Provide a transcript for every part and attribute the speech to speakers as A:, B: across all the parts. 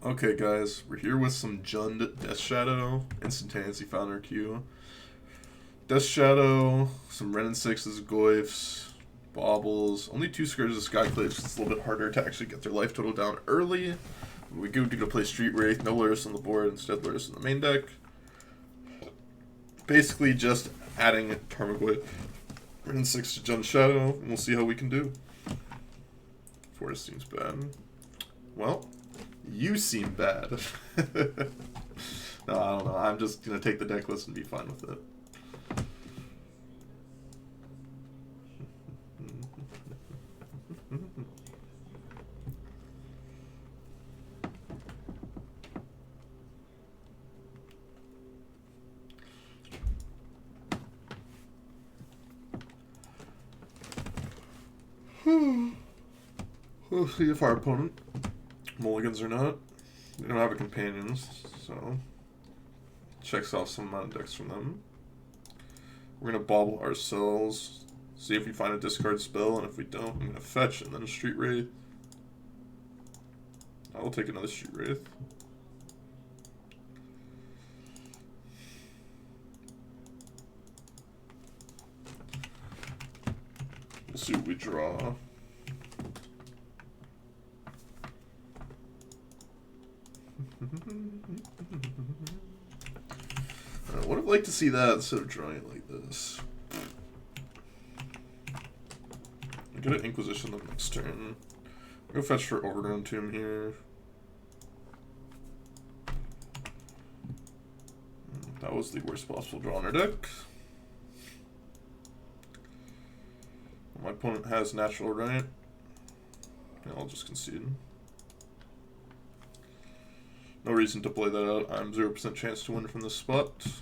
A: Okay, guys, we're here with some Jund Death Shadow, instantaneously found our queue. Death Shadow, some Ren and Sixes, Goyfs, Baubles, only 2 Scourges of Skyclaves. It's a little bit harder to actually get their life total down early. We do get to play Street Wraith, no Lurrus on the board, instead Lurrus in the main deck. Basically just adding Tarmogoyf, Ren and 6 to Jund Shadow, and we'll see how we can do. Forest seems bad. Well, you seem bad. No, I don't know. I'm just going to take the deck list and be fine with it. We'll see if our opponent mulligans or not. They don't have a companions, so checks off some amount of decks from them. We're gonna bauble ourselves, see if we find a discard spell, and if we don't, I'm gonna fetch and then a Street Wraith. I will take another Street Wraith. We'll see what we draw. I would have liked to see that instead of drawing it like this. I'm gonna Inquisition them next turn. I'll go fetch for Overgrown Tomb here. That was the worst possible draw on our deck. My opponent has Natural Right. Yeah, I'll just concede. No reason to play that out. I'm 0% chance to win from this spot. Let's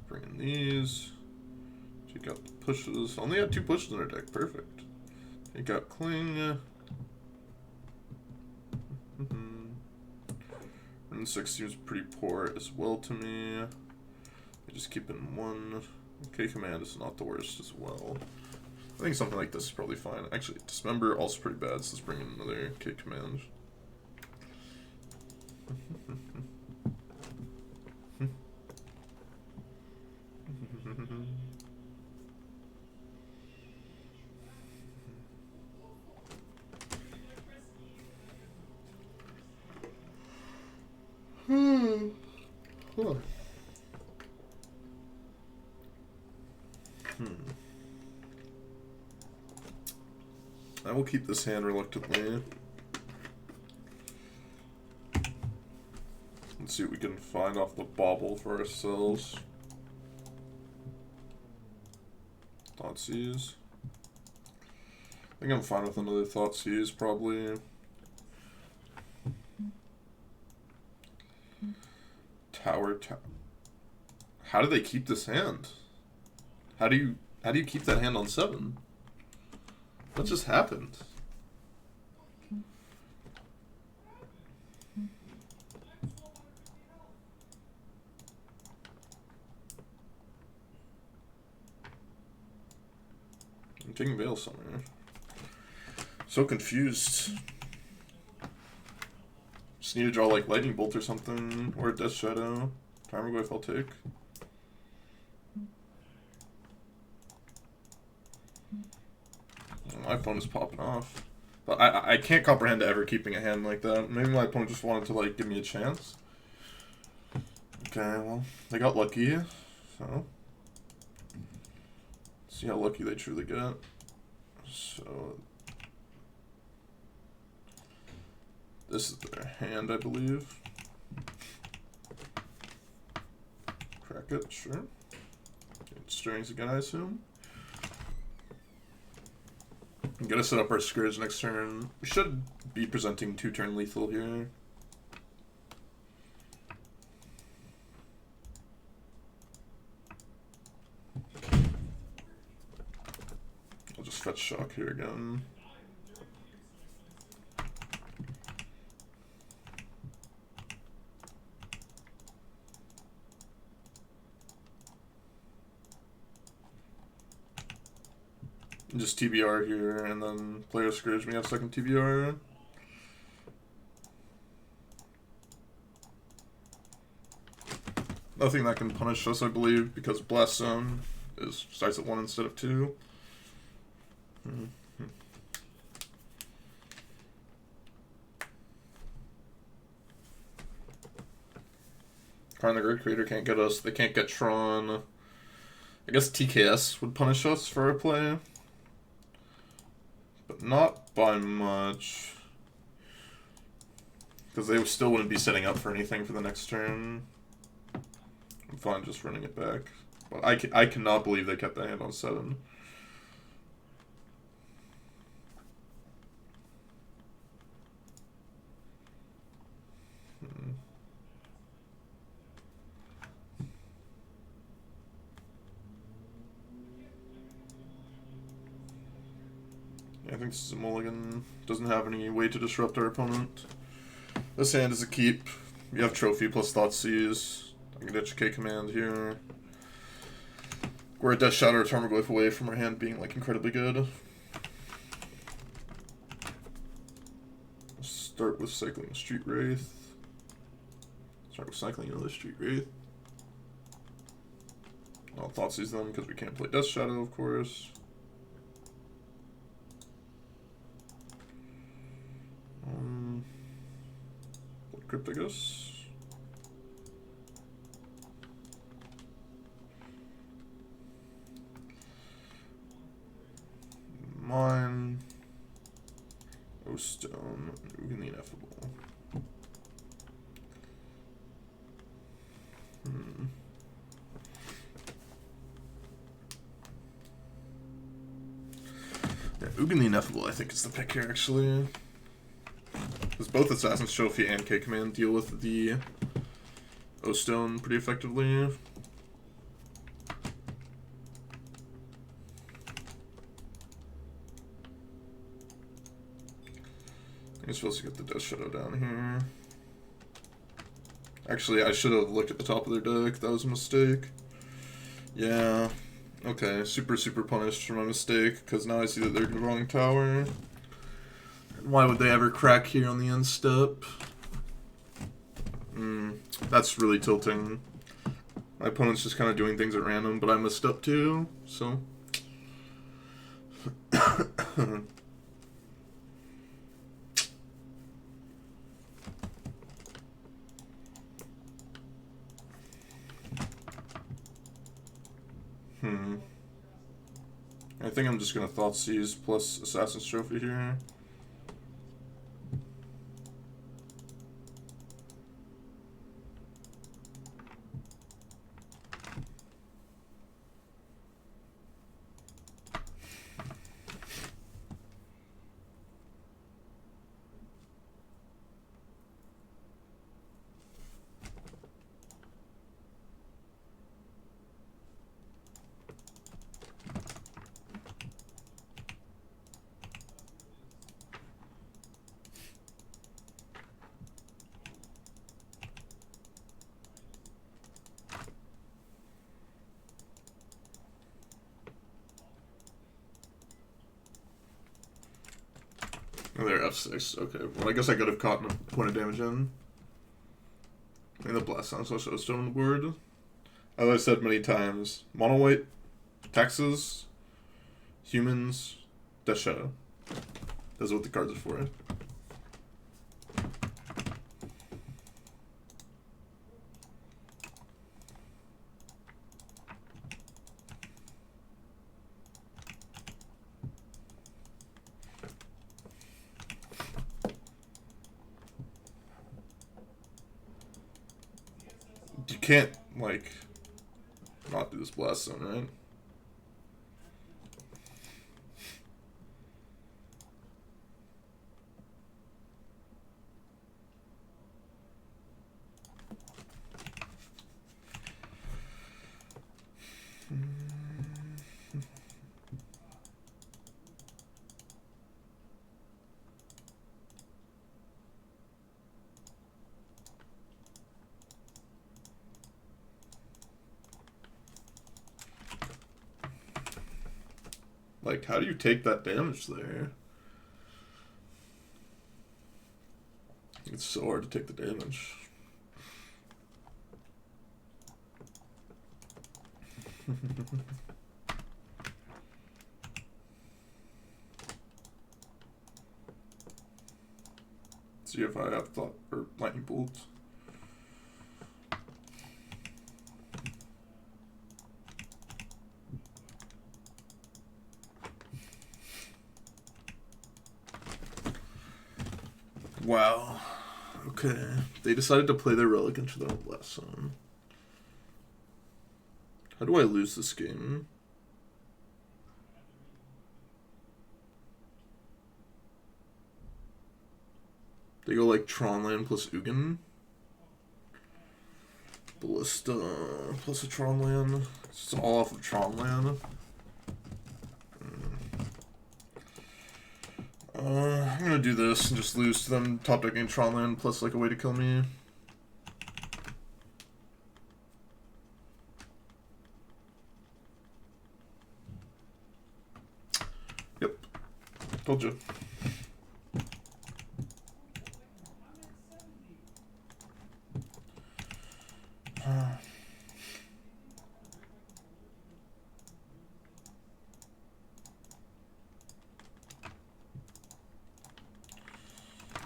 A: bring in these. Take out the pushes. Only had 2 pushes in our deck. Perfect. Take out Cling. And 6 seems pretty poor as well to me. I just keep in 1. K command is not the worst as well. I think something like this is probably fine. Actually, Dismember also pretty bad, so let's bring in another K command. I will keep this hand reluctantly. Let's see what we can find off the bauble for ourselves. Thoughtseize. I think I'm fine with another Thoughtseize, probably. Tower. How do they keep this hand? How do you keep that hand on 7? What just happened? I'm taking Veil somewhere. So confused. Just need to draw like Lightning Bolt or something, or a Death Shadow. Tarmogoyf I'll take. My phone is popping off. But I can't comprehend ever keeping a hand like that. Maybe my opponent just wanted to like give me a chance. Okay, well, they got lucky, so see how lucky they truly get. So this is their hand, I believe. Crack it, sure. Get Stirrings again, I assume. I'm gonna set up our Scourge next turn. We should be presenting 2-turn lethal here. I'll just fetch Shock here again. Just TBR here, and then player Scourge me have second TBR. Nothing that can punish us, I believe, because Blast Zone starts at 1 instead of 2. Karn the Great Creator can't get us. They can't get Tron. I guess TKS would punish us for our play. But not by much. Because they still wouldn't be setting up for anything for the next turn. I'm fine just running it back. But I cannot believe they kept that hand on 7. I think this is a mulligan. Doesn't have any way to disrupt our opponent. This hand is a keep. You have Trophy plus Thoughtseize. I can ditch a K command here. We're a Death Shadow or Tarmogoyf away from our hand being like incredibly good. Start with cycling a Street Wraith. Start with cycling another Street Wraith. I'll Thoughtseize them because we can't play Death Shadow, of course. Crypticus. Mine. O Stone. Ugin the Ineffable. Yeah, Ugin the Ineffable, I think, is the pick here, actually. Because both Assassin's Trophy and K Command deal with the O Stone pretty effectively. I'm supposed to get the Death Shadow down here. Actually, I should have looked at the top of their deck. That was a mistake. Yeah. Okay, super punished for my mistake, because now I see that they're drawing tower. Why would they ever crack here on the end step? That's really tilting. My opponent's just kind of doing things at random, but I messed up too, so... I think I'm just gonna Thoughtseize plus Assassin's Trophy here. Oh, they're F6. Okay. Well, I guess I could have caught a point of damage in. And the Blast Sound Social Stone on the board. As I said many times, mono white, taxes, humans, Death Shadow. That's what the cards are for. You can't, like, not do this Blast Zone, right? Like, how do you take that damage there? It's so hard to take the damage. See if I have thought or lightning bolts. Wow. Okay. They decided to play their relic into their lesson. How do I lose this game? They go like Tronland plus Ugin. Ballista plus a Tronland. It's all off of Tronland. I'm gonna do this and just lose to them top decking Tronland plus like a way to kill me. Yep. Told you.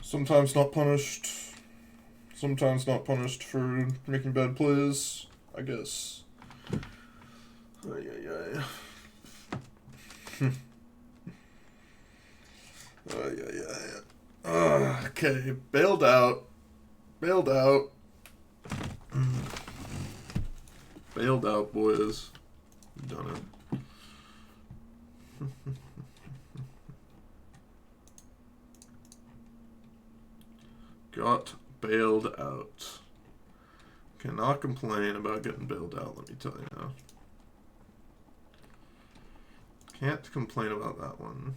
A: Sometimes not punished. Sometimes not punished for making bad plays, I guess. Ay, ay, ay. Ay, ay, ay. Okay, bailed out. Bailed out. Bailed out, boys. Done it. Got bailed out. Cannot complain about getting bailed out, let me tell you. Can't complain about that one.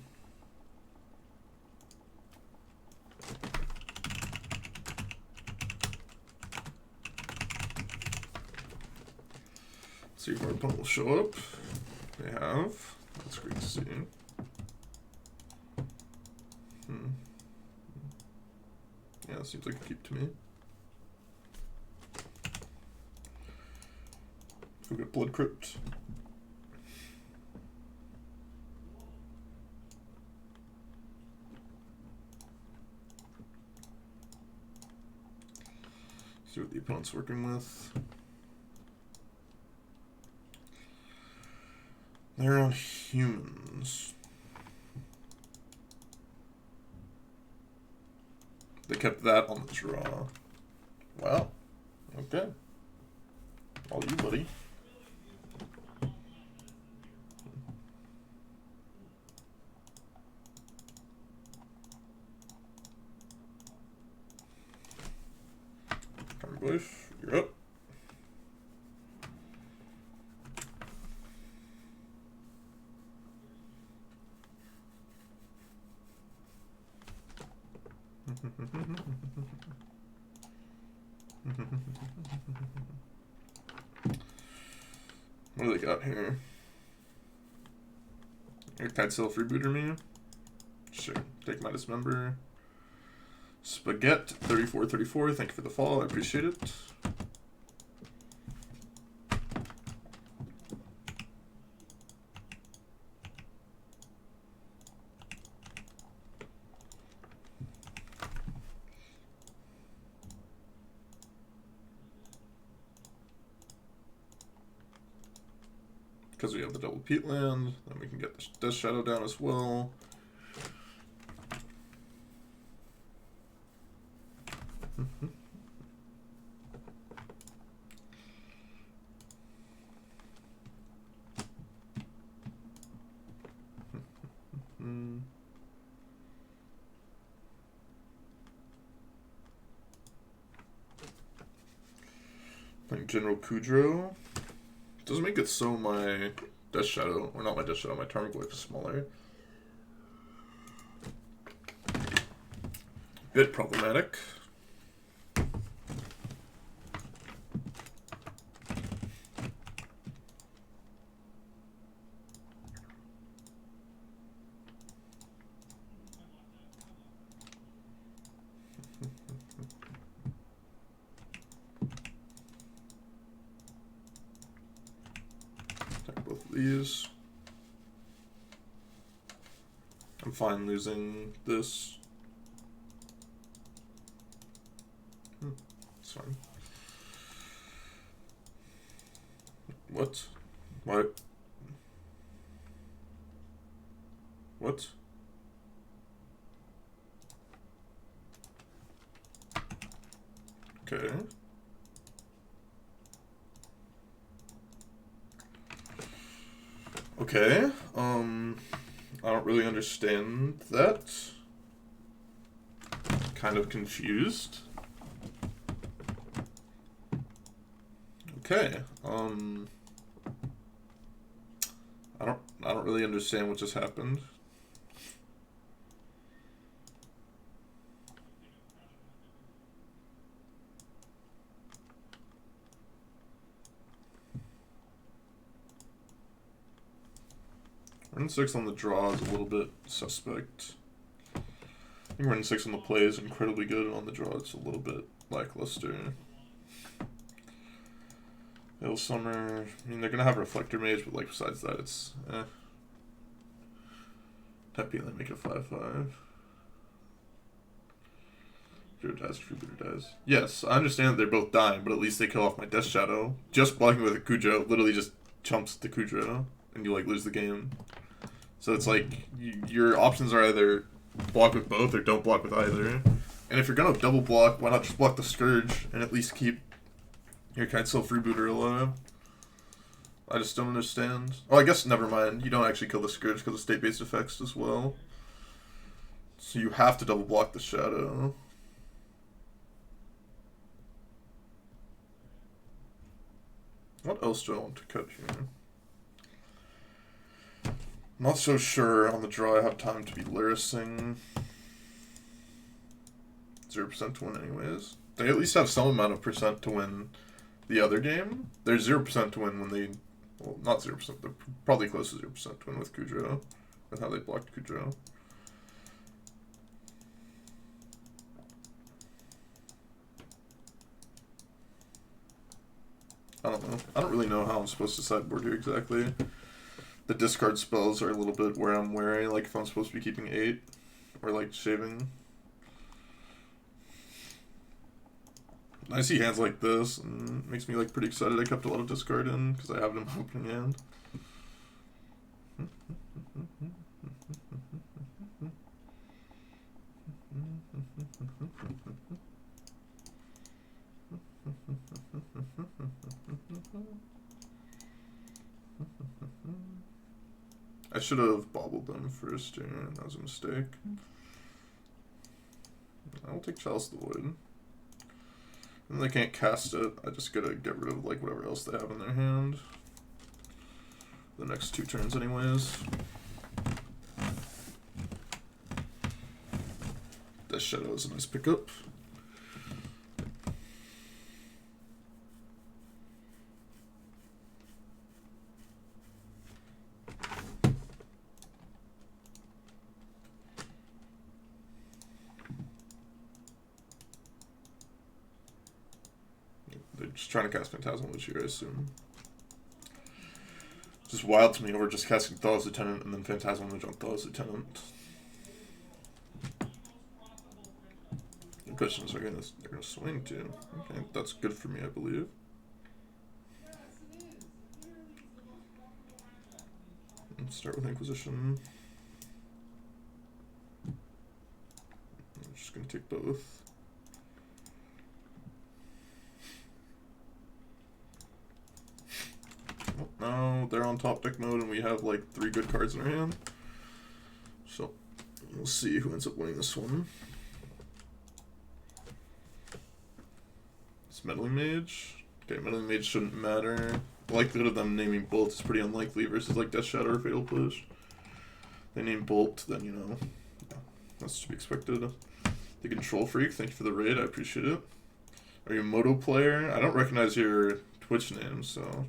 A: Let's see if our opponent will show up. They have. That's great to see. Yeah, seems like a keep to me. Let's go get Blood Crypt. See what the opponent's working with. They're on humans. They kept that on the draw. Wow. Okay. All you, buddy. Bush, you're up. What do they got here? Airtight Self Rebooter me? Sure. Take my dismember. Spaghetti 3434, thank you for the follow, I appreciate it. Because we have the double peatland, then we can get the Death Shadow down as well. Playing General Kudro. Doesn't make it so my Death Shadow, or not my Death Shadow, my Tarmogoyf is smaller. Bit problematic. these. I'm fine losing this. It's fine. What? What? What? Okay. Okay. I don't really understand that. Kind of confused. Okay. I don't really understand what just happened. Run 6 on the draw is a little bit suspect. I think run 6 on the play is incredibly good, and on the draw it's a little bit lackluster. Hill Summer, I mean, they're going to have Reflector Mage, but like besides that, it's eh. Happy they make it 5/5. Zero dies, Freebooter dies. Yes, I understand that they're both dying, but at least they kill off my Death Shadow. Just blocking with a Kudro literally just chumps the Kudro, and you like lose the game. So it's like, your options are either block with both or don't block with either. And if you're going to double block, why not just block the Scourge and at least keep your Kitesail Freebooter alive? I just don't understand. Oh, I guess never mind. You don't actually kill the Scourge because of state-based effects as well. So you have to double block the Shadow. What else do I want to cut here? Not so sure on the draw I have time to be Lyrising. 0% to win anyways. They at least have some amount of percent to win the other game. There's 0% to win when they... Well, not 0%. They're probably close to 0% to win with Kudro. With how they blocked Kudro. I don't know. I don't really know how I'm supposed to sideboard here exactly. The discard spells are a little bit where I'm wary, like if I'm supposed to be keeping 8, or like shaving. I see hands like this, and it makes me like pretty excited I kept a lot of discard in, because I have it in my opening hand. I should have bobbled them first here, that was a mistake. I'll take Chalice of the Void. And they can't cast it, I just gotta get rid of like whatever else they have in their hand. The next 2 turns anyways. Death Shadow is a nice pickup. Just trying to cast Phantasmal this year, I assume. Just wild to me, we're just casting Thaw's Lieutenant and then Phantasmal Image on Thaw's Lieutenant. The question is, they're gonna swing too. Okay, that's good for me, I believe. Let's start with Inquisition. I'm just gonna take both. No, they're on top deck mode and we have like 3 good cards in our hand. So, we'll see who ends up winning this one. It's Meddling Mage. Okay, Meddling Mage shouldn't matter. The likelihood of them naming Bolt is pretty unlikely versus like Death Shadow or Fatal Push. They name Bolt, then you know, yeah, that's to be expected. The Control Freak, thank you for the raid, I appreciate it. Are you a Moto player? I don't recognize your Twitch name, so...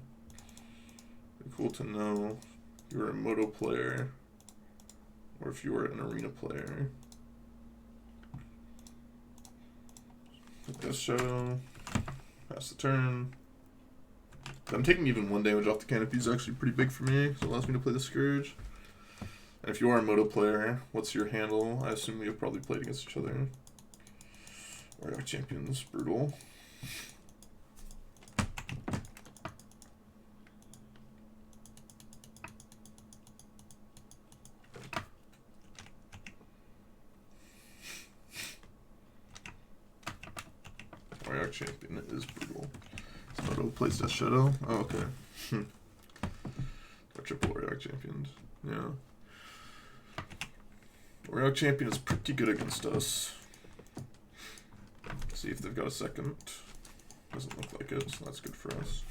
A: Cool to know if you're a Moto player or if you were an Arena player. Death Shadow, pass the turn. I'm taking even 1 damage off the canopy is actually pretty big for me, so it allows me to play the Scourge. And if you are a Moto player, what's your handle? I assume we have probably played against each other. Warrior Champions, brutal. Warrior Champion is brutal. Moto plays Death Shadow. Oh, okay. Our triple Warrior Champions. Yeah. Warrior Champion is pretty good against us. See if they've got a second. Doesn't look like it, so that's good for us.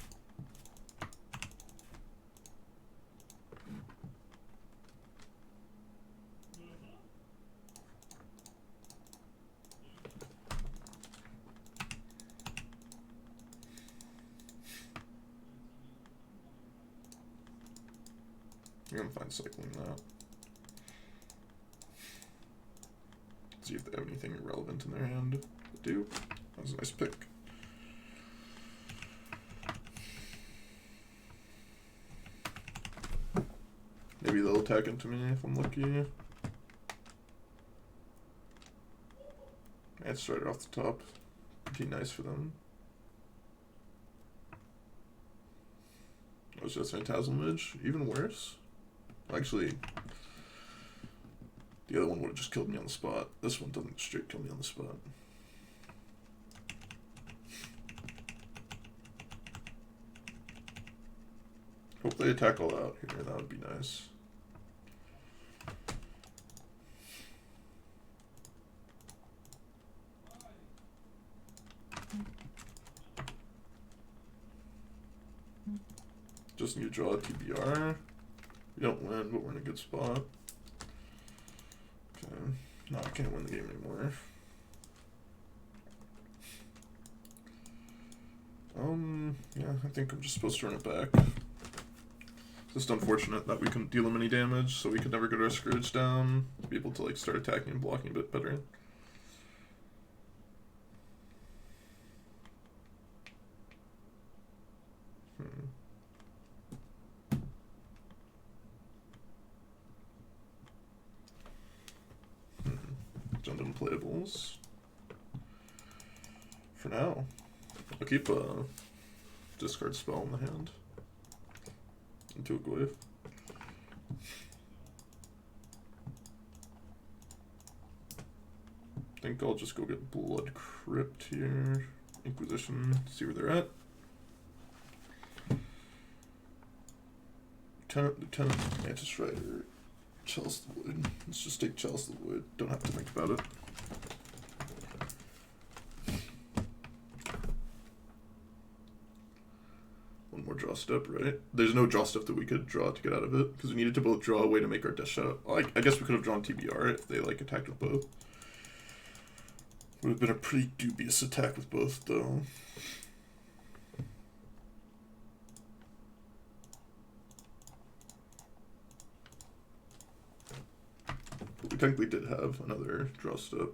A: I'm gonna find cycling that. See if they have anything relevant in their hand. They do. That was a nice pick. Maybe they'll attack into me if I'm lucky. Let's start it off the top. Pretty nice for them. Oh, it's just Phantasmal Midge. Even worse. Actually, the other one would have just killed me on the spot. This one doesn't straight kill me on the spot. Hope they attack all out here. That would be nice. Just need to draw a TBR. We don't win, but we're in a good spot. Okay. No, I can't win the game anymore. Yeah, I think I'm just supposed to run it back. It's just unfortunate that we couldn't deal him any damage, so we could never get our Scourge down, be able to like start attacking and blocking a bit better. Jump in playables. For now. I'll keep a discard spell in the hand. Into a Glyph. I think I'll just go get Blood Crypt here. Inquisition, see where they're at. Lieutenant, Mantis Rider, Chalice of the Void. Let's just take Chalice of the Void. Don't have to think about it. One more draw step, right? There's no draw step that we could draw to get out of it, because we needed to both draw a way to make our Death Shadow. Well, I guess we could have drawn TBR if they like attacked with both. Would have been a pretty dubious attack with both, though. But we technically did have another draw step.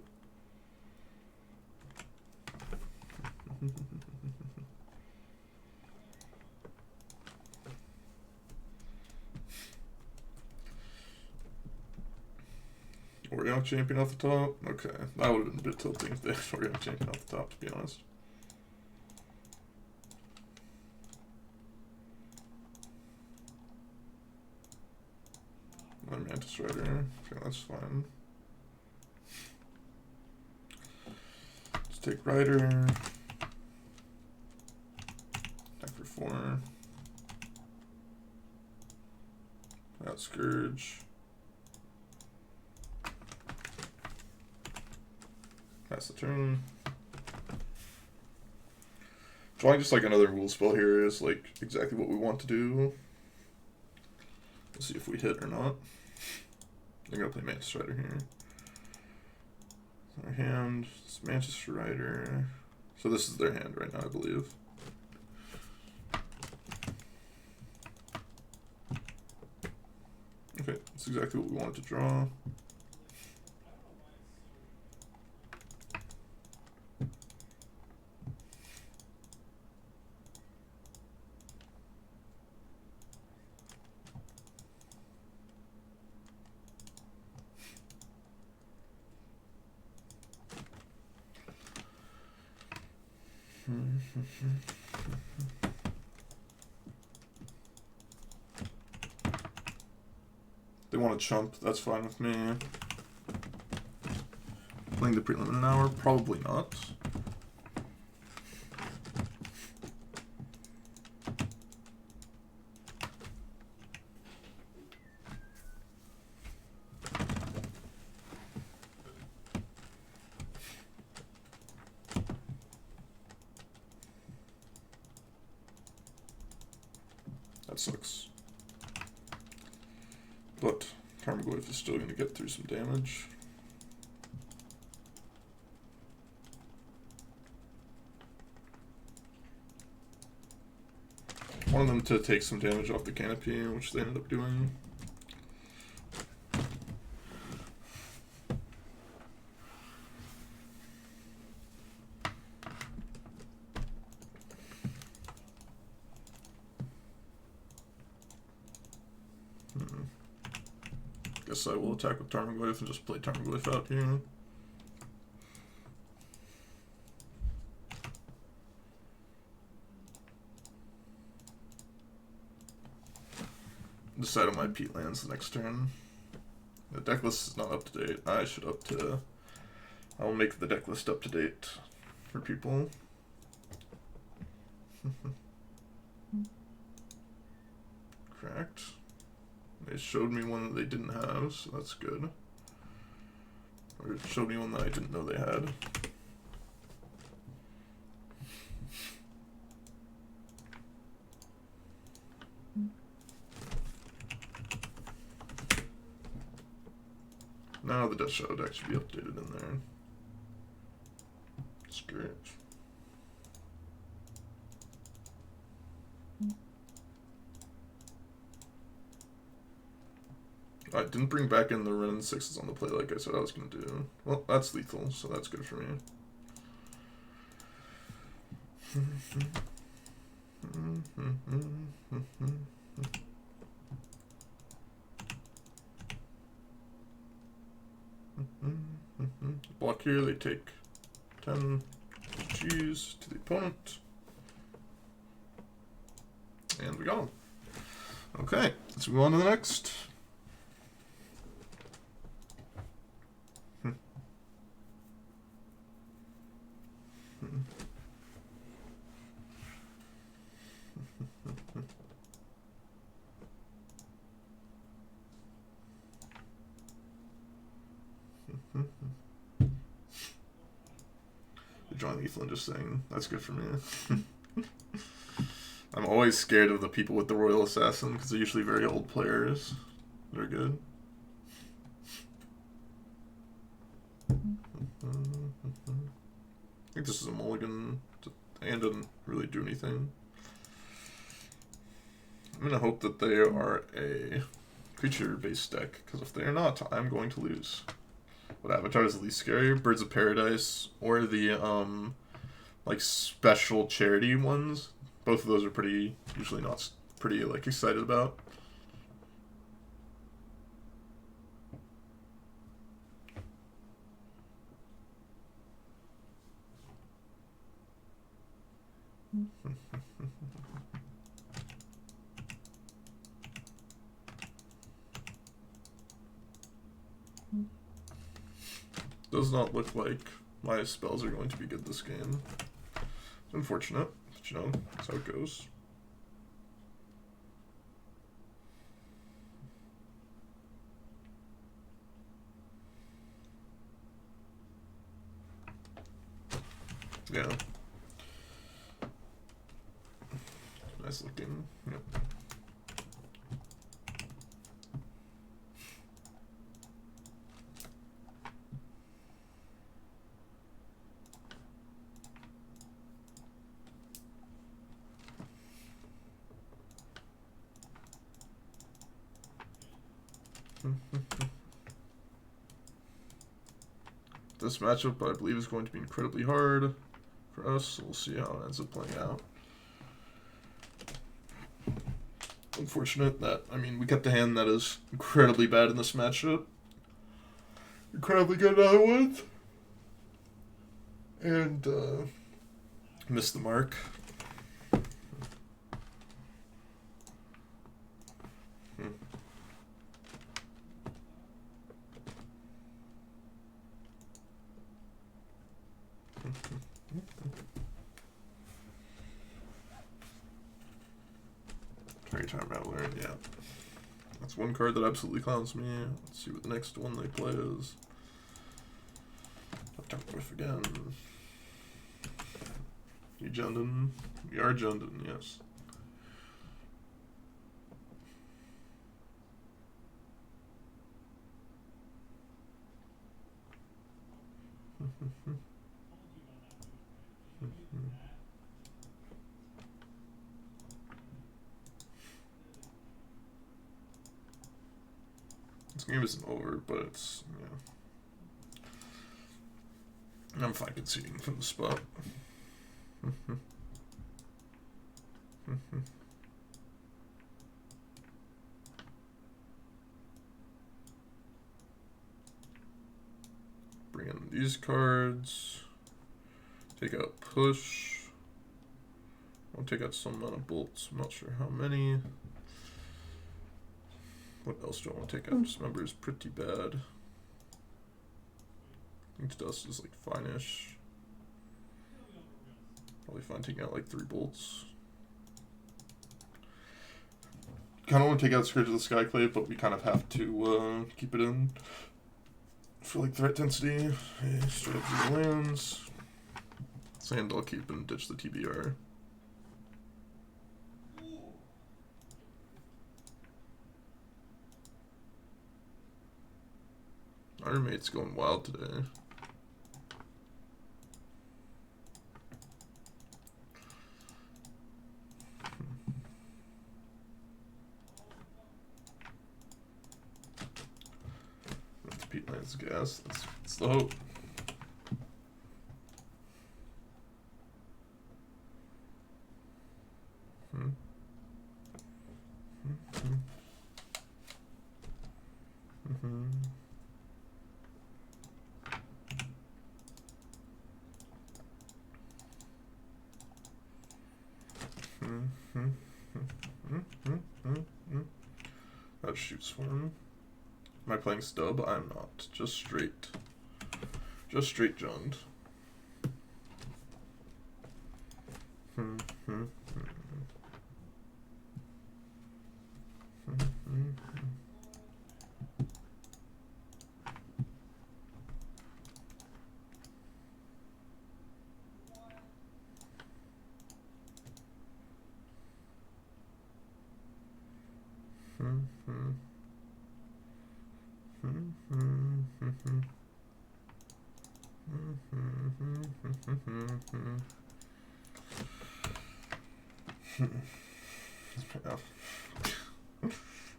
A: Warrior Champion off the top? Okay. That would have been a bit tilting if they had Warrior Champion off the top, to be honest. Another Mantis Rider. Okay, that's fine. Let's take Rider. Attack for 4. That Scourge. Pass the turn. Drawing just like another rule spell here is like exactly what we want to do. Let's see if we hit or not. I'm gonna play Mantis Rider here. Our hand, it's Mantis Rider. So this is their hand right now, I believe. Okay, that's exactly what we wanted to draw. They want to chump, that's fine with me. Playing the prelim in an hour? Probably not. That sucks. But Tarmogoyf is still going to get through some damage. Wanted them to take some damage off the canopy, which they ended up doing. Guess I will attack with Tarmogoyf and just play Tarmogoyf out here. Decide on my Pete lands the next turn. The deck list is not up to date. I will make the deck list up to date for people. Cracked. They showed me one that they didn't have, so that's good. Or it showed me one that I didn't know they had. Now the Death Shadow deck should be updated in there. That's great. I didn't bring back in the Ren 6s on the play like I said I was going to do. Well, that's lethal, so that's good for me. Block here, they take 10 G's to the opponent. And we got him. Okay, let's move on to the next. John Ethan just saying that's good for me. I'm always scared of the people with the Royal Assassin because they're usually very old players. They're good. I think this is a mulligan and didn't really do anything. I'm gonna hope that they are a creature-based deck because if they are not, I'm going to lose. What avatar is the least scary? Birds of Paradise or the like special charity ones. Both of those are pretty usually not pretty like excited about. Does not look like my spells are going to be good this game. It's unfortunate, but you know, that's how it goes. Yeah. Nice looking. Yep. This matchup, I believe, is going to be incredibly hard for us. So we'll see how it ends up playing out. Unfortunate that, I mean, we kept a hand that is incredibly bad in this matchup. Incredibly good in other ones. And Missed the mark. Fairy Time Rattler, yeah. That's one card that absolutely clowns me. Let's see what the next one they play is. With again. You Jundin? We are Jundin, yes. This game isn't over, but it's, yeah. I'm fine conceding from the spot. Bring in these cards. Take out push. I'll take out some amount of bolts. I'm not sure how many. What else do I want to take out? Dismember is pretty bad. I think dust is like fine-ish. Probably fine taking out like 3 bolts. Kind of want to take out Scourge of the Skyclave, but we kind of have to keep it in for like threat density. Okay, straight up to the lands. Sand I'll keep and ditch the TBR. My roommate's going wild today. That's Pete Lands gas. That's the hope. That shoots one. Am I playing stub? I'm not. Just straight junned.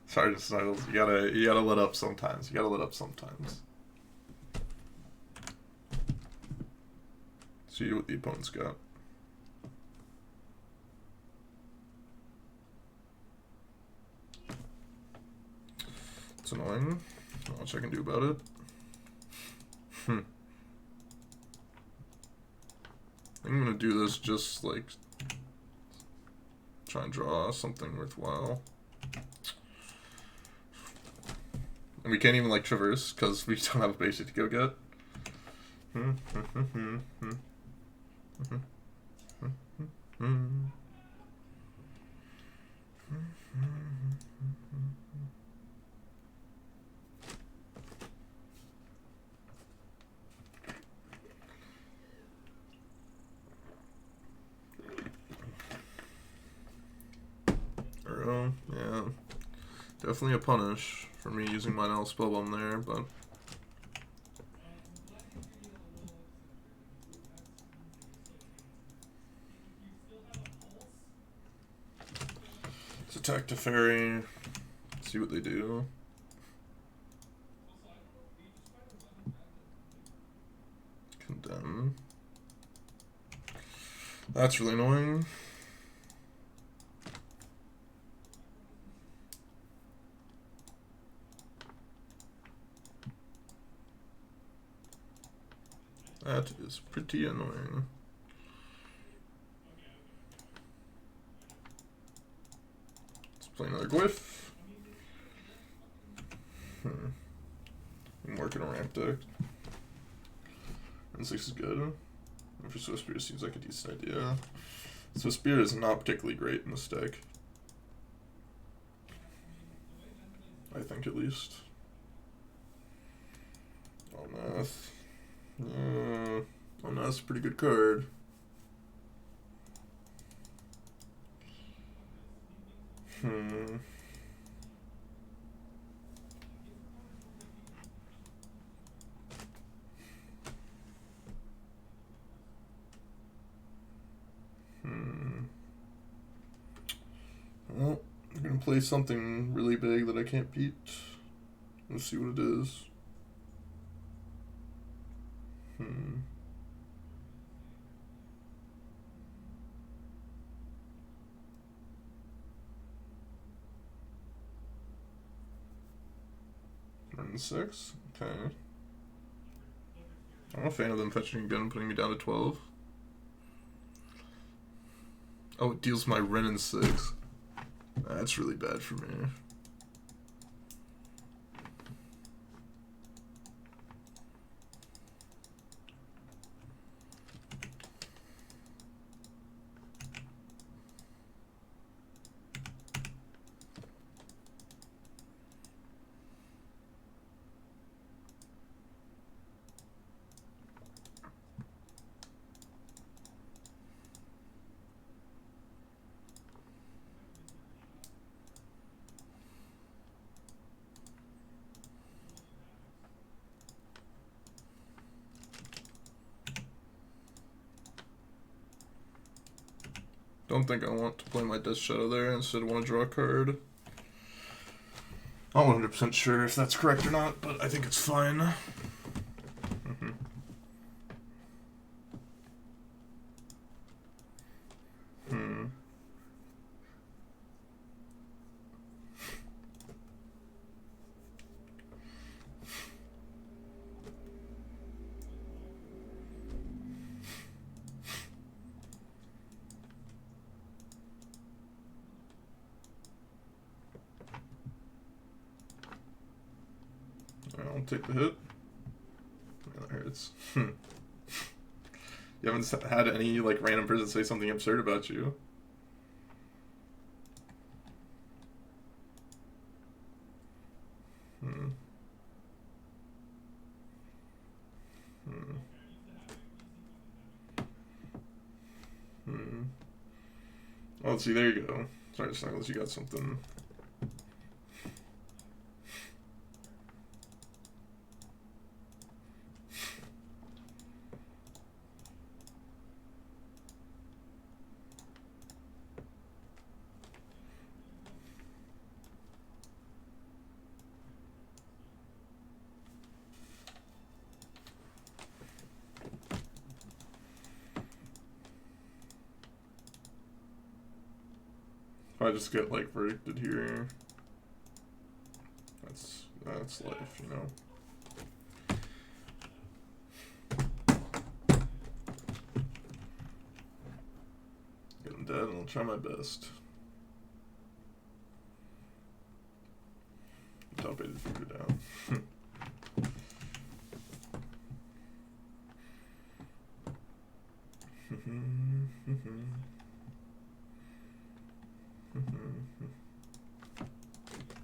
A: Sorry, just Snuggles. You gotta let up sometimes. See what the opponent's got. It's annoying. Not much I can do about it. I'm gonna do this just like try and draw something worthwhile. And we can't even like traverse because we don't have a basic to go get. Yeah, definitely a punish for me using my L spellbomb there, but let's attack Teferi, see what they do. Condemn. That's really annoying. That is pretty annoying. Play another Glyph. I'm working a ramp deck. And 6 is good. And for Swiss Spear seems like a decent idea. Swiss Spear is not particularly great in this deck. I think at least. Alnath. Alnath's a pretty good card. Well, I'm gonna play something really big that I can't beat. Let's see what it is. Run 6. Okay. I'm a fan of them fetching again and putting me down to 12. Oh, it deals my Ren in 6. That's really bad for me. Don't think I want to play my Death Shadow there. Instead, I want to draw a card. I'm not 100% sure if that's correct or not, but I think it's fine. I'll take the hit. Yeah, that hurts. You haven't had any like random person say something absurd about you. Oh, let's see, there you go. Sorry, Snuggles, you got something. If I just get like verdicted here, that's life, you know. Get him dead, and I'll try my best. Top 8 to figure it out.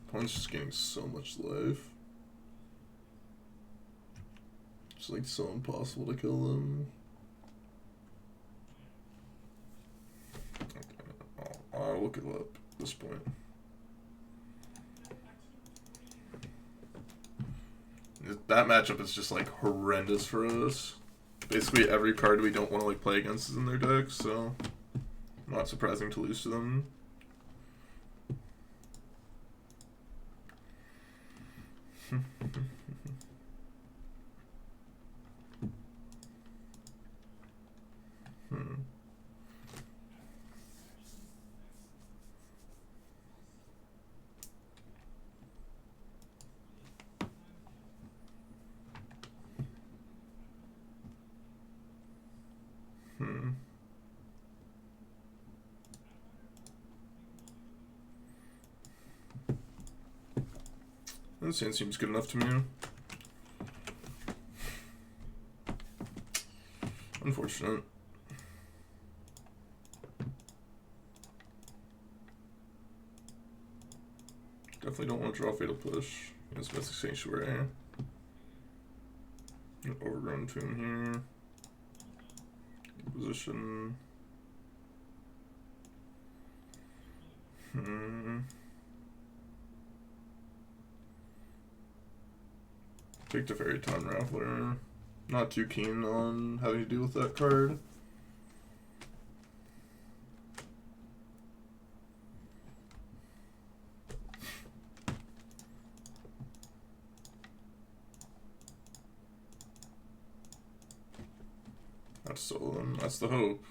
A: Opponent's just getting so much life. It's like so impossible to kill them. Okay. I'll look it up at this point. That matchup is just like horrendous for us. Basically every card we don't want to like play against is in their deck, so not surprising to lose to them. This hand seems good enough to me. Unfortunate. Definitely don't want to draw Fatal Push. Against Mystic Sanctuary. Overgrown Tomb here. Position. Take the Fairy Time Raffler. Not too keen on having to deal with that card. That's Solon. That's the hope.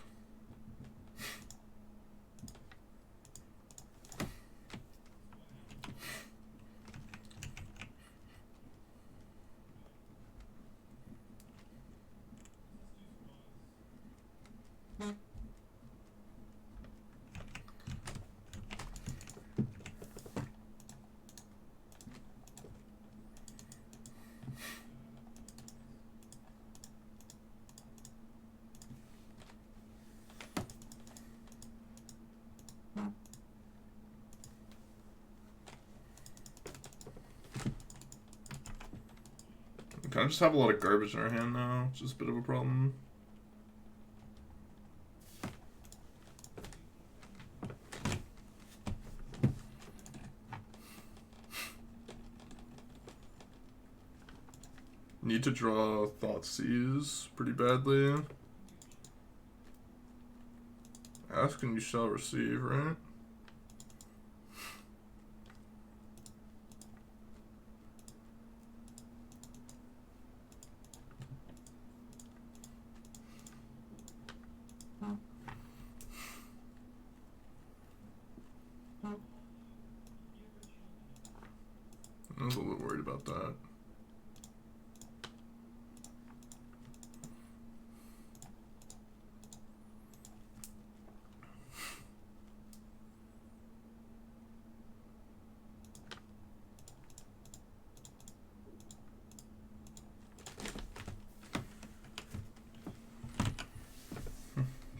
A: We kind of just have a lot of garbage in our hand now, which is a bit of a problem. Need to draw Thoughtseize pretty badly. Ask and you shall receive, right? I was a little worried about that.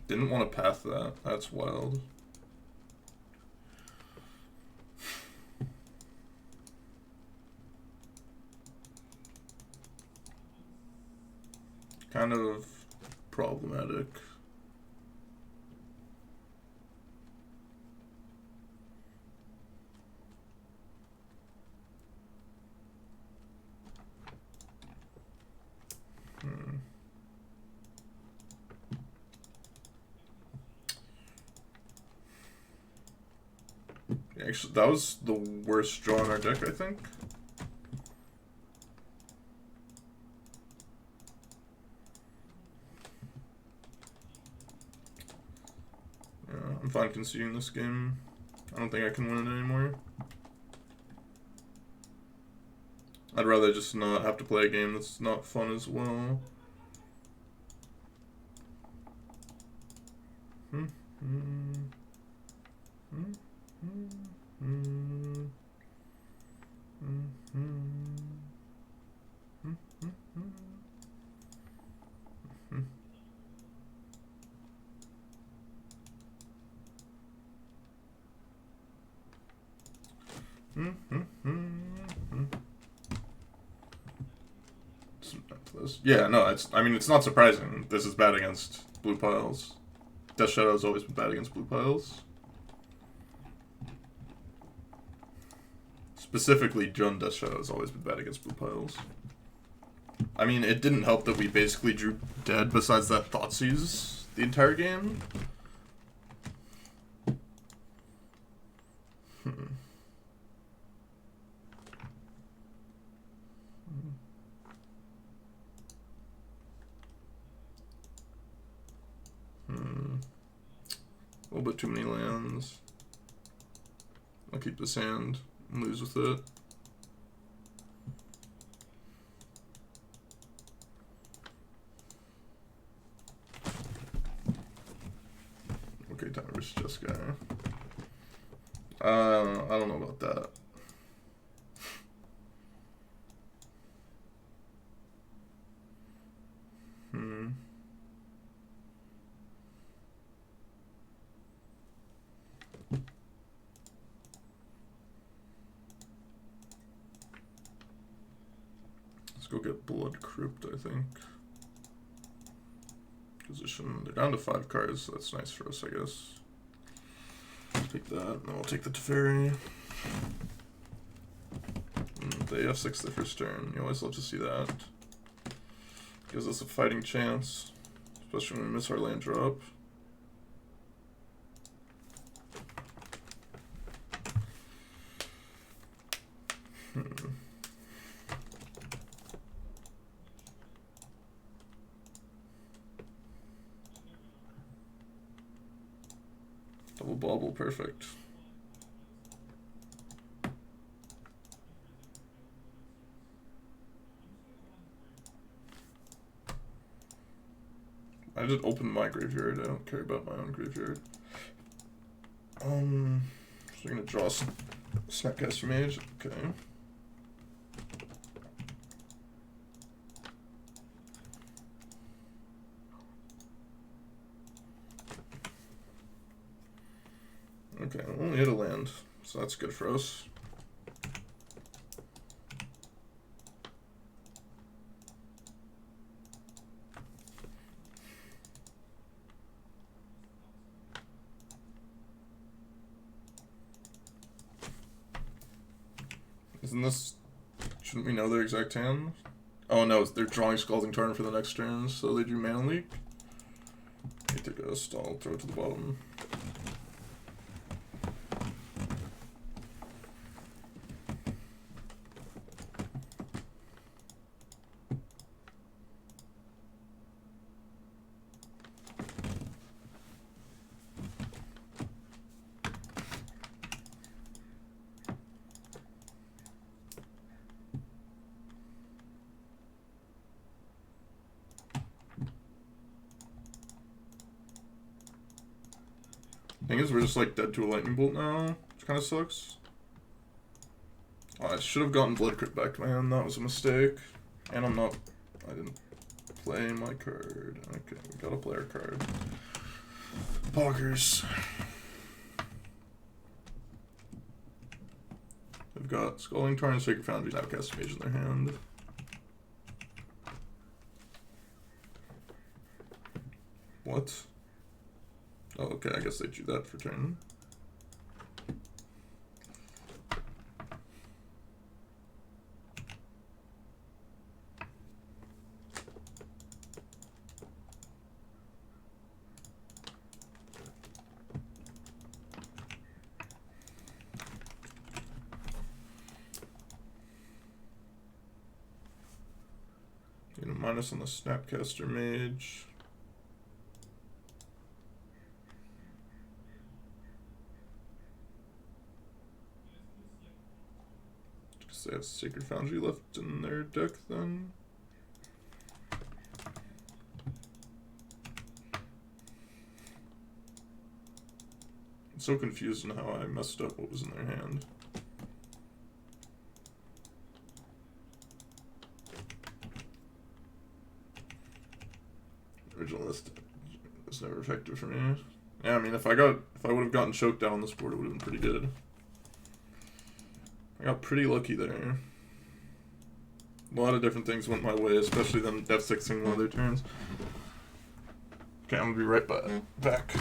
A: Didn't want to path that. That's wild. Kind of problematic. Actually, that was the worst draw in our deck, I think. Yeah, I'm fine conceding this game. I don't think I can win it anymore. I'd rather just not have to play a game that's not fun as well. Yeah, no, I mean, it's not surprising. This is bad against blue piles. Death Shadow has always been bad against blue piles. Specifically, Jund Death Shadow has always been bad against blue piles. I mean, it didn't help that we basically drew dead besides that Thoughtseize the entire game. A little bit too many lands. I'll keep this hand and lose with it. Okay, time to risk just guy. I don't know about that. go get Blood Crypt, I think. Position. They're down to 5 cards, so that's nice for us, I guess. Take that, and then we'll take the Teferi. They F6 the first turn. You always love to see that. Gives us a fighting chance, especially when we miss our land drop. Double bobble, perfect. I just opened my graveyard. I don't care about my own graveyard. So you're gonna draw some Snapcaster Mage. Okay. Okay, we only hit a land, so that's good for us. Isn't this... Shouldn't we know their exact hand? Oh no, they're drawing Scalding Tarn for the next turn, so they do Mana Leak. They take a stall, throw it to the bottom. Thing is, we're just like dead to a lightning bolt now, which kind of sucks. Oh, I should have gotten Blood Crypt back to my hand. That was a mistake. And I didn't play my card. Okay, we got to play our card. Poggers. They've got Scalding Tarn and Sacred Foundry, Snapcaster Mage in their hand. What? Oh, okay, I guess they drew that for turn. Get a minus on the Snapcaster Mage. They have Sacred Foundry left in their deck then. I'm so confused in how I messed up what was in their hand. Originalist was never effective for me. Yeah, I mean if I would have gotten choked down on this board, it would have been pretty good. I got pretty lucky there. A lot of different things went my way, especially them F6ing one of their turns. Okay, I'm gonna be right back.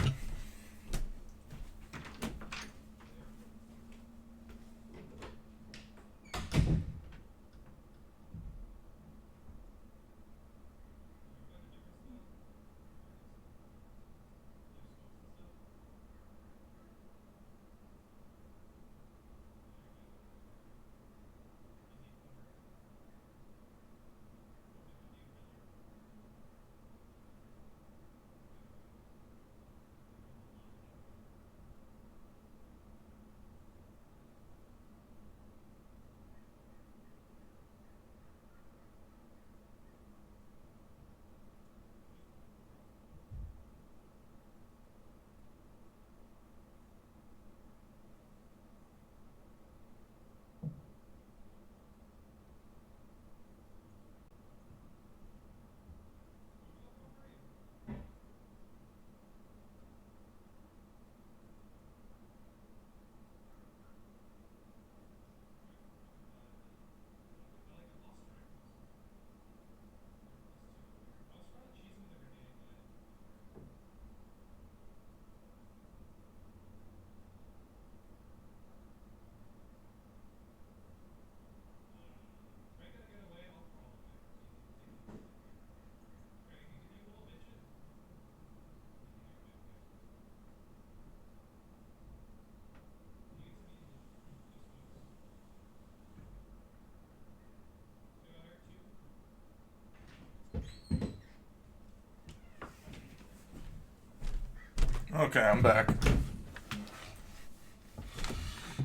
A: Okay, I'm back.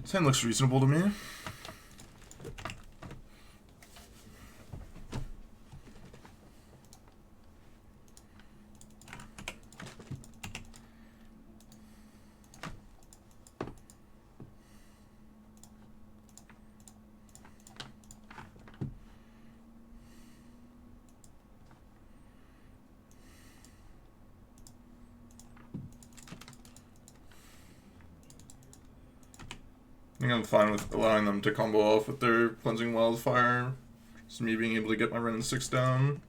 A: This hand looks reasonable to me. I think I'm fine with allowing them to combo off with their Cleansing Wildfire. Just me being able to get my Ren and 6 down.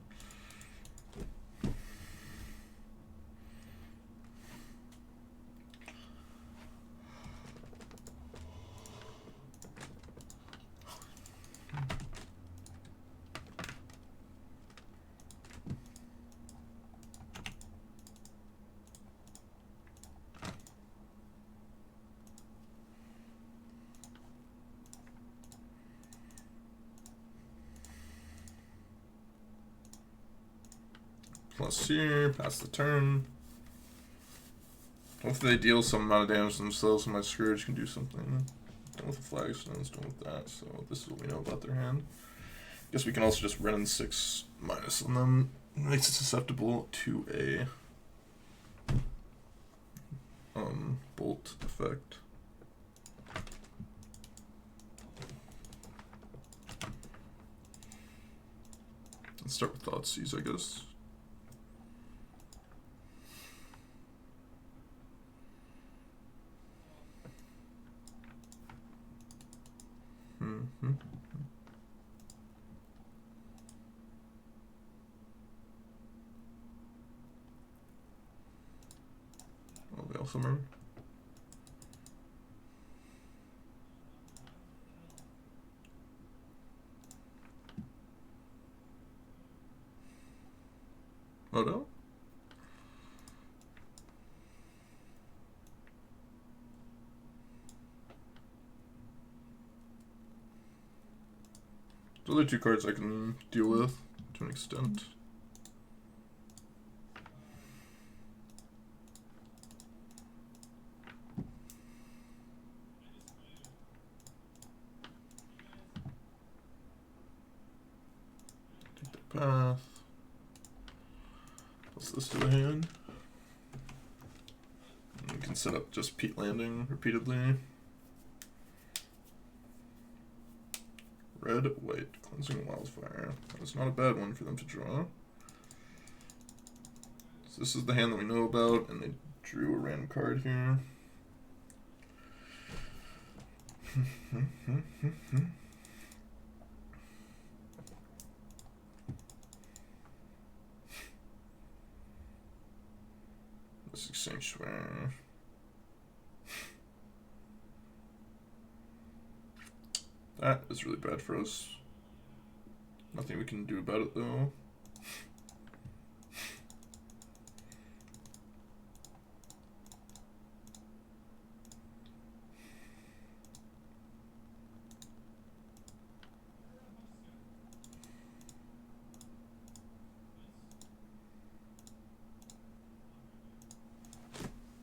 A: Plus here, pass the turn. Hopefully they deal some amount of damage to themselves so my Scourge can do something. Done with the Flagstones, done with that, so this is what we know about their hand. Guess we can also just Ren and 6 minus on them. Makes it susceptible to a bolt effect. Let's start with Thoughtseize, I guess. Somewhere. Oh no? Those are two cards I can deal with to an extent. Path. What's this to the hand? And we can set up just Pete landing repeatedly. Red, white, Cleansing Wildfire. That is not a bad one for them to draw. So this is the hand that we know about, and they drew a random card here. This is Sanctuary. That is really bad for us. Nothing we can do about it though.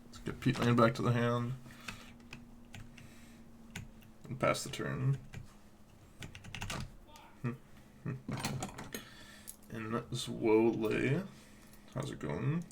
A: Let's get Pete Land back to the hand. And pass the turn. And Zwole. How's it going?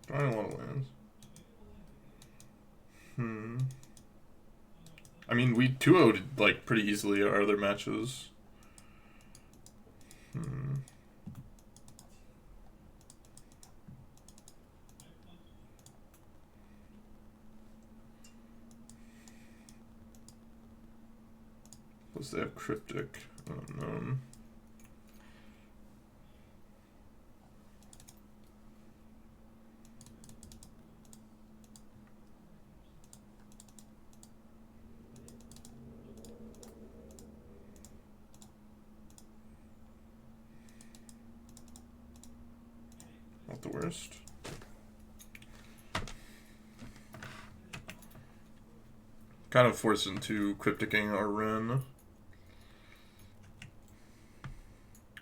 A: Drawing a lot of lands. I mean, we 2-0'd like pretty easily our other matches. Plus they have Cryptic, unknown. the worst. Kind of forced into crypticing our Ren.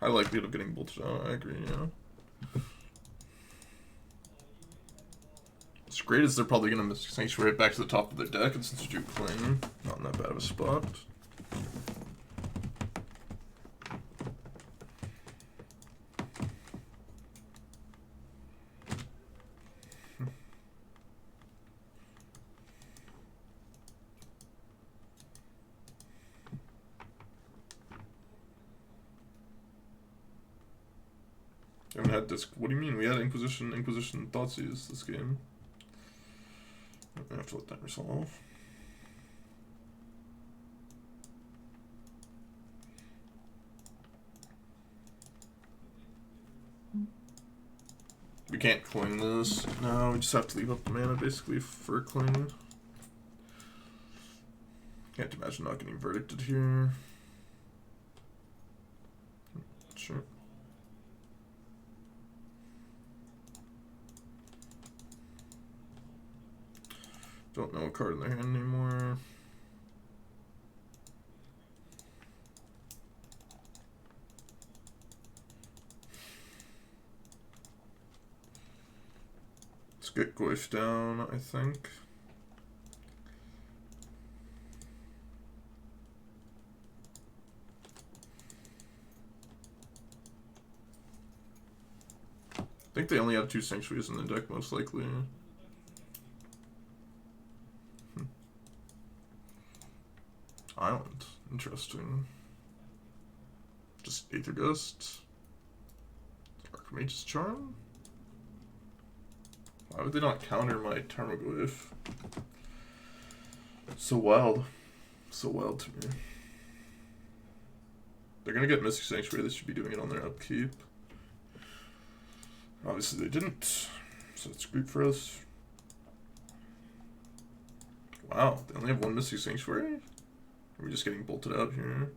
A: I like people getting bolted out, I agree, yeah. What's great is they're probably going to miss Sanctuary back to the top of their deck, and since you do Cling, not in that bad of a spot. We haven't had this. What do you mean? We had Inquisition Thoughtseize this game. I have to let that resolve. We can't cling this. No, we just have to leave up the mana basically for cling. Can't imagine not getting verdicted here. Sure. Don't know a card in their hand anymore. Let's get Goif down, I think. I think they only have 2 Sanctuaries in the deck, most likely. Island. Interesting. Just Aether Ghost. Archmage's Charm? Why would they not counter my Tarmogoyf? So wild. So wild to me. They're gonna get Mystic Sanctuary, they should be doing it on their upkeep. Obviously they didn't, so it's great for us. Wow, they only have 1 Mystic Sanctuary? Are we just getting bolted out here?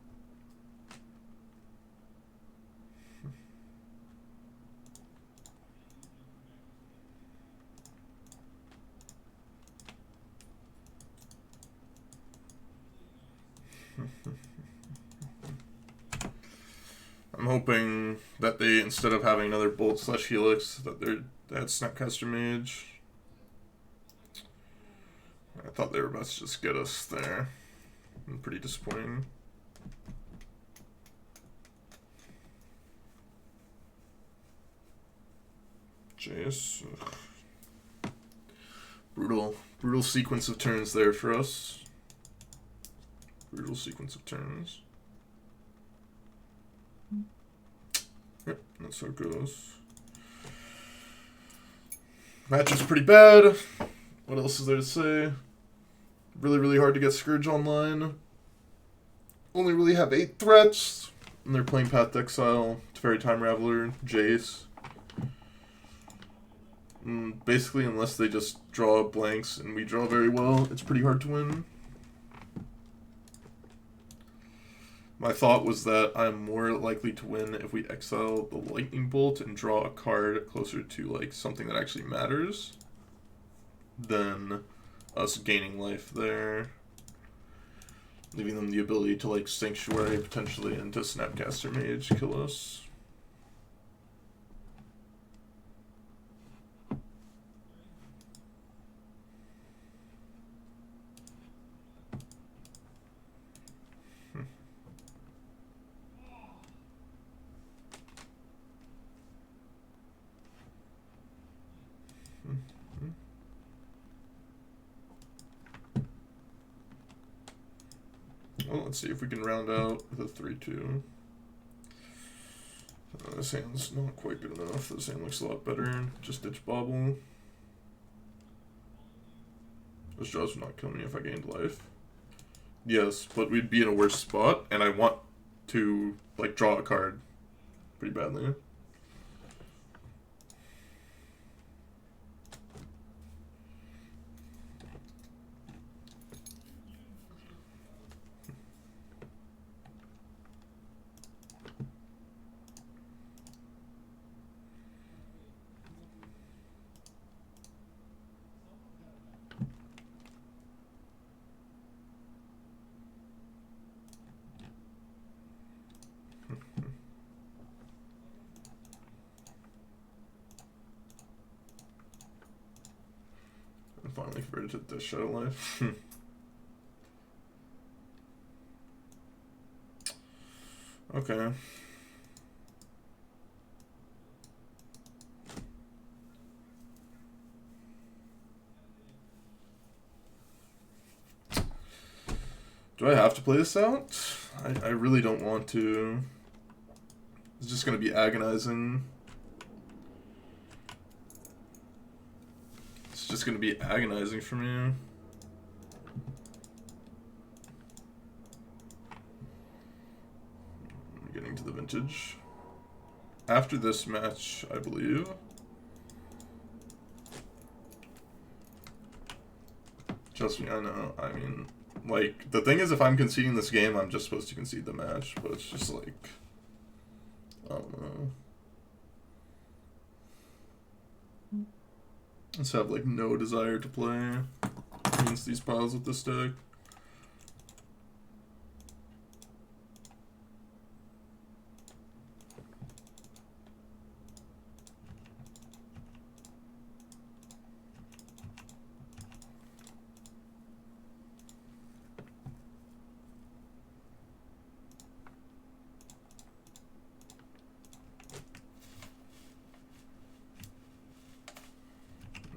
A: I'm hoping that they, instead of having another Bolt / Helix, that they had Snapcaster Mage. I thought they were about to just get us there. Pretty disappointing. Jace. Brutal sequence of turns there for us. Brutal sequence of turns. Yep, that's how it goes. Match is pretty bad. What else is there to say? Really hard to get Scourge online. Only really have 8 threats. And they're playing Path to Exile, Teferi Time Raveler, Jace. And basically, unless they just draw blanks and we draw very well, it's pretty hard to win. My thought was that I'm more likely to win if we exile the Lightning Bolt and draw a card closer to like something that actually matters than us gaining life there. Leaving them the ability to like Sanctuary potentially into Snapcaster Mage kill us. Well, let's see if we can round out with a 3-2. This hand's not quite good enough. This hand looks a lot better. Just ditch Bobble. Those draws would not kill me if I gained life. Yes, but we'd be in a worse spot, and I want to like draw a card pretty badly. converted to the Shadow Life. Okay. Do I have to play this out? I really don't want to. It's just going to be agonizing. It's just going to be agonizing for me. I'm getting to the vintage. After this match, I believe. Trust me, I know. I mean, like, the thing is, if I'm conceding this game, I'm just supposed to concede the match, but it's just like, I don't know. I just have, like, no desire to play against these piles with this deck.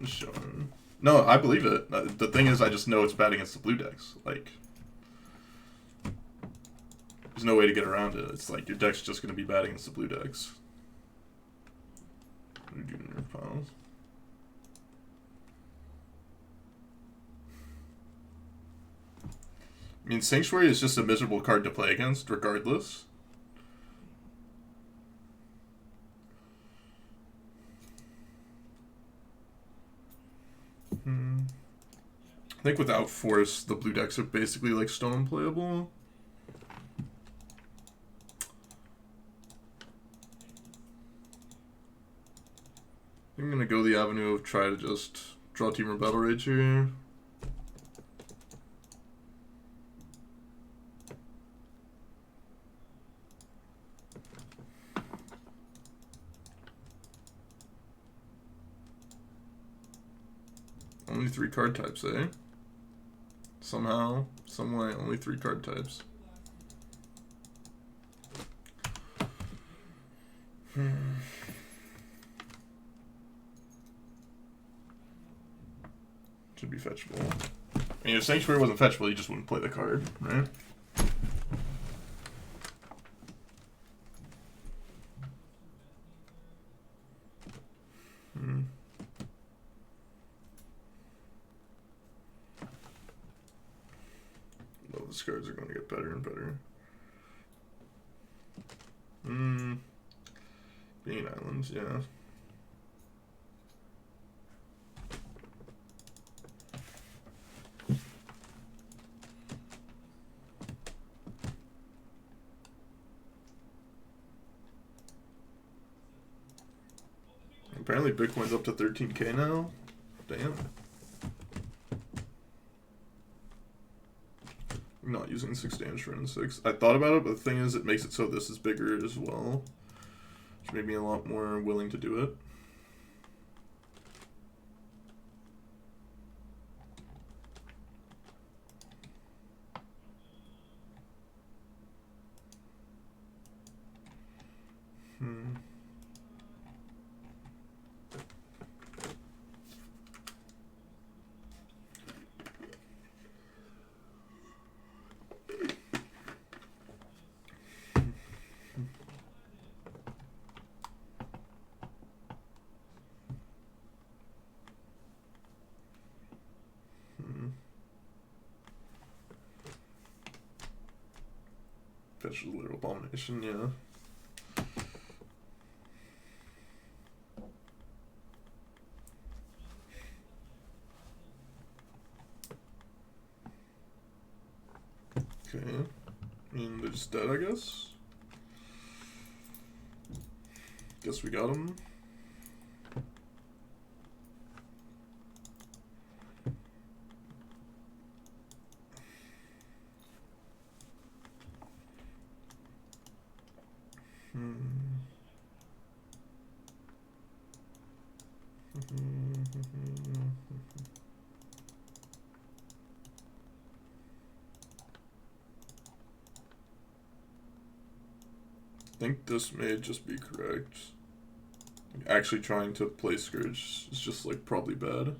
A: Showing. No, I believe it. The thing is, I just know it's bad against the blue decks. Like, there's no way to get around it. It's like your deck's just going to be bad against the blue decks. What are you doing in your piles? I mean, Sanctuary is just a miserable card to play against, regardless. I think without Force, the blue decks are basically like stone playable. I'm gonna go the avenue of try to just draw Teamer Battle Rage here. Only 3 card types, eh? Somehow, some way, only 3 card types. Should be fetchable. I mean, if Sanctuary wasn't fetchable, you just wouldn't play the card, right? Well, these cards are going to get better and better. Being Islands, yeah. Apparently Bitcoin's up to 13K now. Damn. I'm not using 6 damage for N6. I thought about it, but the thing is, it makes it so this is bigger as well, which made me a lot more willing to do it. Fetch a Literal Abomination, yeah. Okay. I mean, they're just dead, I guess. Guess we got them. think this may just be correct. Actually trying to play Scourge is just like probably bad.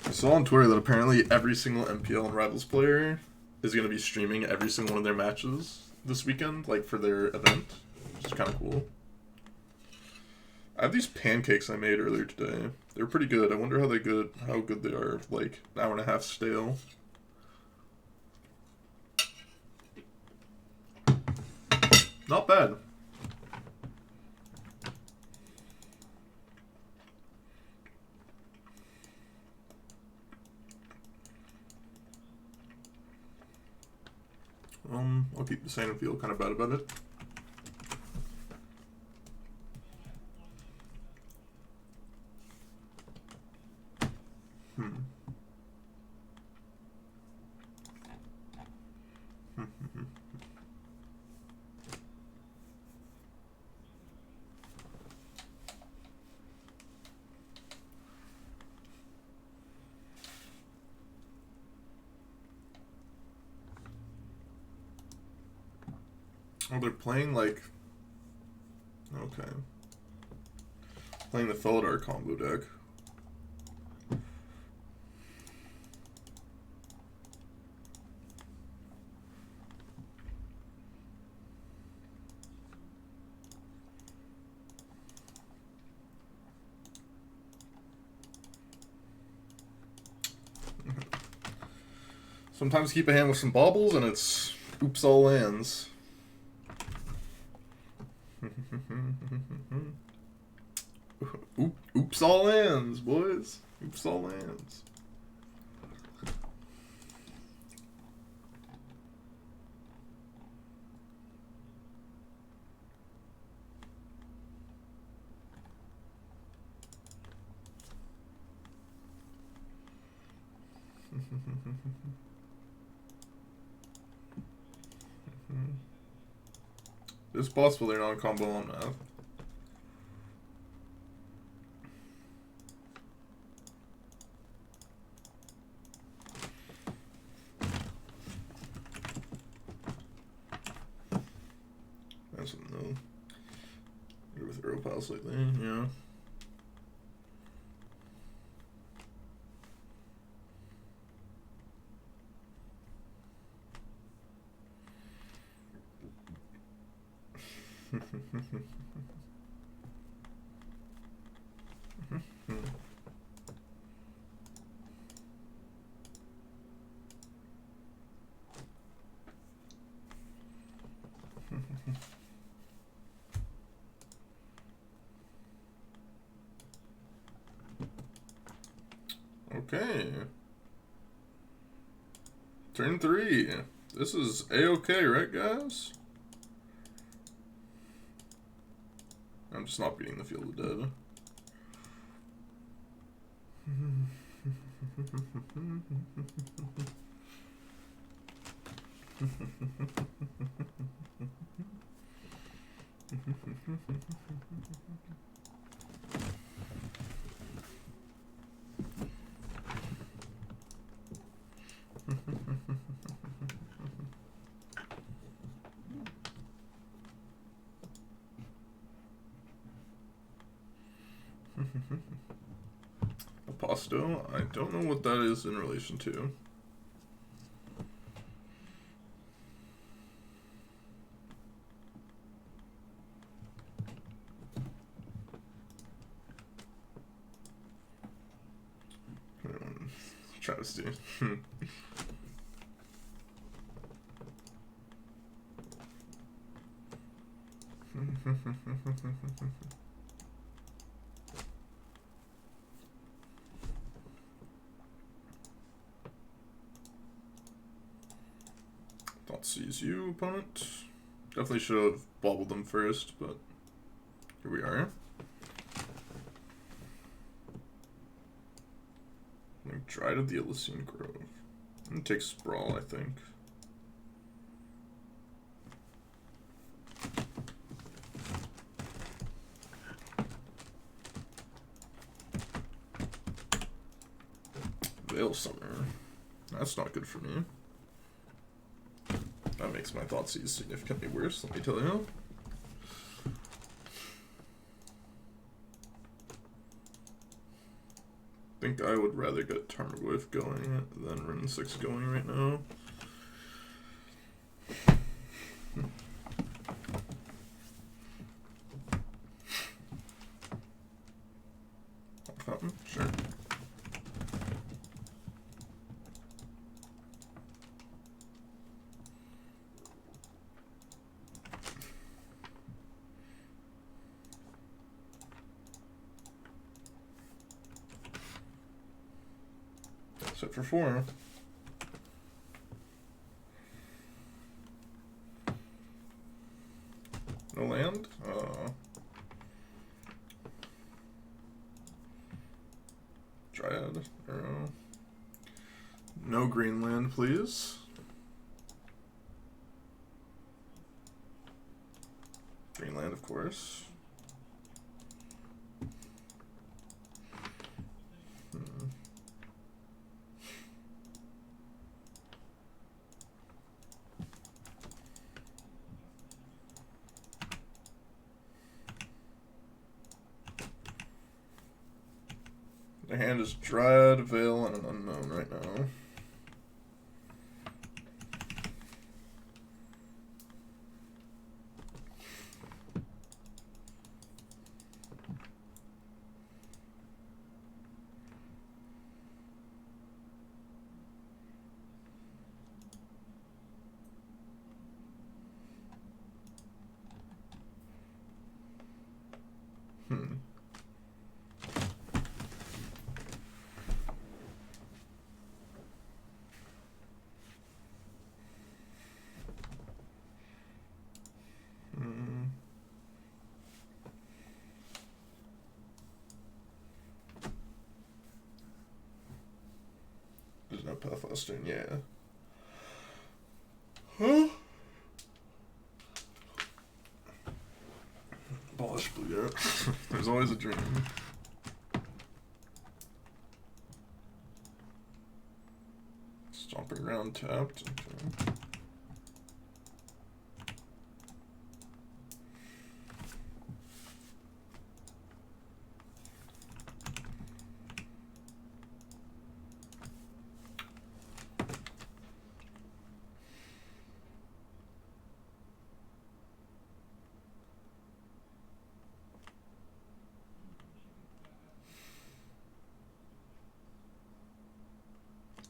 A: I saw on Twitter that apparently every single MPL and Rivals player is going to be streaming every single one of their matches this weekend, like for their event, which is kind of cool. I have these pancakes I made earlier today. They're pretty good. I wonder how good they are, like an hour and a half stale. Not bad. I'll keep the same and feel kind of bad about it. Oh, they're playing like... Okay. Playing the Felidar combo deck. Sometimes keep a hand with some baubles and it's oops all lands. Oops all lands, boys. Oops all lands. It's possible they're not combo on math. That's no. You're with Aeropals lately, yeah. Okay. Turn 3. This is A-okay, right, guys? I'm just not beating the Field of Dead. Aposto? I don't know what that is in relation to. Travesty. Thought sees you, opponent. Definitely should have bobbled them first, but here we are. Dried of the Elysian Grove. I'm gonna take Sprawl, I think. Veil Summer. That's not good for me. That makes my Thoughtseize significantly worse, let me tell you. I think I would rather get Tarmogoyf going than Wrenn 6 going right now. Fountain, sure. That's it for 4. No land? Dryad, Arrow. No green land, please. Green land, of course. The hand is Dryad, Veil, and an Unknown right now. There's no Path Western, yeah. Huh? Abolish Blue, yeah. There's always a dream. Stomping around tapped. Okay.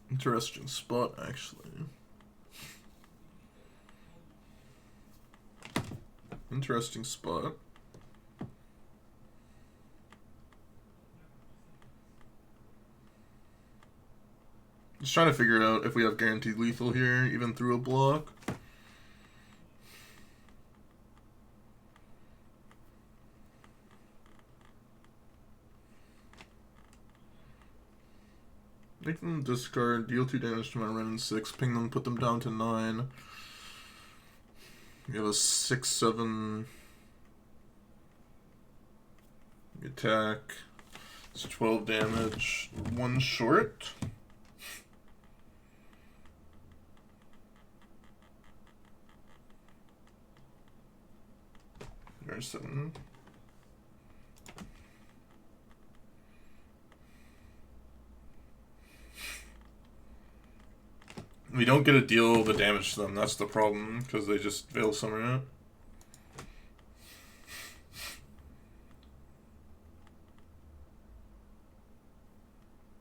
A: Interesting spot, actually. Interesting spot. Just trying to figure out if we have guaranteed lethal here, even through a block. Make them discard, deal 2 damage to my Wrenn 6, ping them, put them down to 9. You have a 6/7 attack. It's 12 damage. 1 short. There's 7. We don't get to deal the damage to them, that's the problem, because they just Veil Summer it.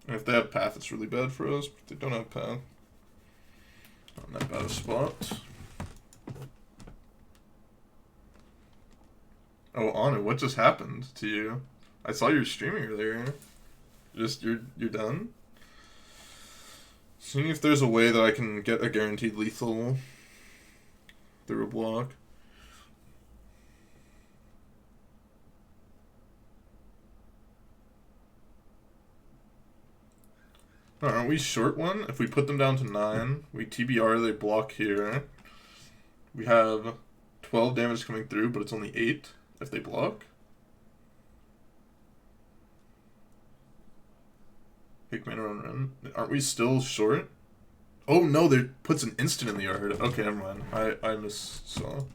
A: And if they have Path, it's really bad for us, but they don't have Path. Not that bad a spot. Oh, Anu, what just happened to you? I saw you were streaming earlier. You're done? Seeing if there's a way that I can get a guaranteed lethal through a block. Aren't we short one? If we put them down to 9, we TBR, they block here. We have 12 damage coming through, but it's only 8 if they block. Pick mana on Ren. Aren't we still short? Oh no, there puts an instant in the yard. Okay, never mind. I missaw.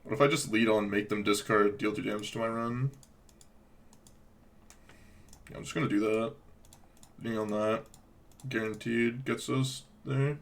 A: What if I just lead on, make them discard, deal 2 damage to my run? Yeah, I'm just gonna do that. Leading on that. Guaranteed gets us there.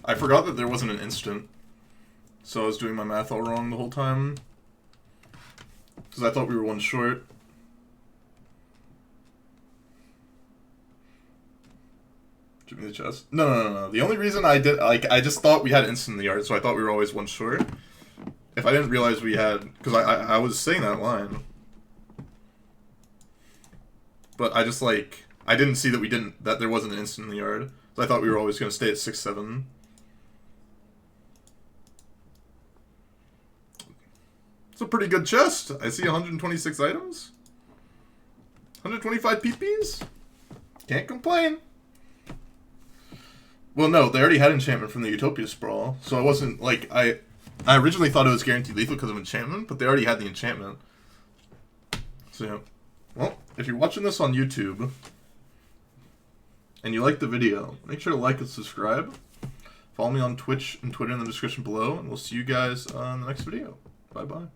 A: I forgot that there wasn't an instant, so I was doing my math all wrong the whole time. Because I thought we were 1 short. Give me the chest. No. The only reason I did, like, I just thought we had instant in the yard, so I thought we were always 1 short. If I didn't realize we had, because I was saying that line. But I just, like, I didn't see that there wasn't an instant in the yard. So I thought we were always going to stay at 6-7. It's a pretty good chest. I see 126 items. 125 PPs. Can't complain. Well, no, they already had enchantment from the Utopia Sprawl. So I wasn't, like, I originally thought it was guaranteed lethal because of enchantment, but they already had the enchantment. So, yeah. Well, if you're watching this on YouTube and you like the video, make sure to like and subscribe. Follow me on Twitch and Twitter in the description below, and we'll see you guys on the next video. Bye-bye.